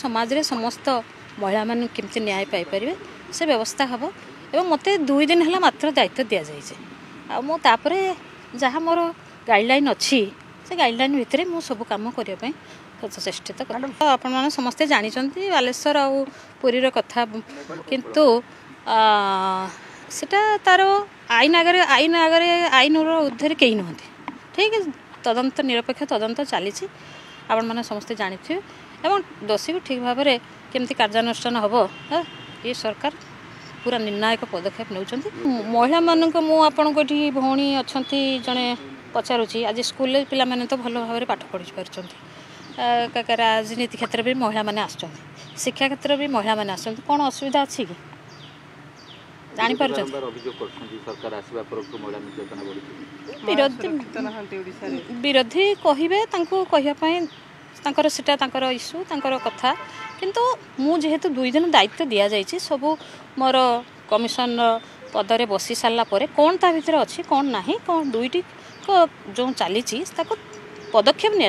समाज रे समस्त महिला मान केमती न्याय पाई परिबे से व्यवस्था हबो एवं मते 2 दिन हला मात्र दायित्व दिया जाइछे आ मो तापरे जहाँ मोर गाइडलाइन अच्छी से गाइडलाइन भितर मु सब काम करने चेष्टित आपण मैंने समस्ते जानी बालेश्वर आ पुरीर कथा किंतु सेटा तार आईन आगे आईन ऊर्धे कहीं नुहति ठीक है तदंत निरपेक्ष तदंत चली आपण मैंने समस्ते जानी एवं दोषी को ठीक भाव में केमती कार्यानुष्ठान हम ये सरकार पूरा निर्णायक पदक्षेप नौकरी महिला मानक मुझे भौणी अच्छा जड़े पचारुची आज स्कूल पिला माने तो भल भाव पाठ पढ़ी पार्टी राजनीति क्षेत्र में महिला माने आसुच्चंती शिक्षा क्षेत्र भी महिला माने आसुच्चंती कौन असुविधा अच्छी कि जानी विरोधी कहे कहवाई सीटा इश्यू कथा किंतु मुझेतु 2 दिन दायित्व दि जाइए सब मोर कमिशन पदरे बसी सारा कौन ता भीतर अच्छी कौन ना कौन दुईटी जो चली पदक्षेप नि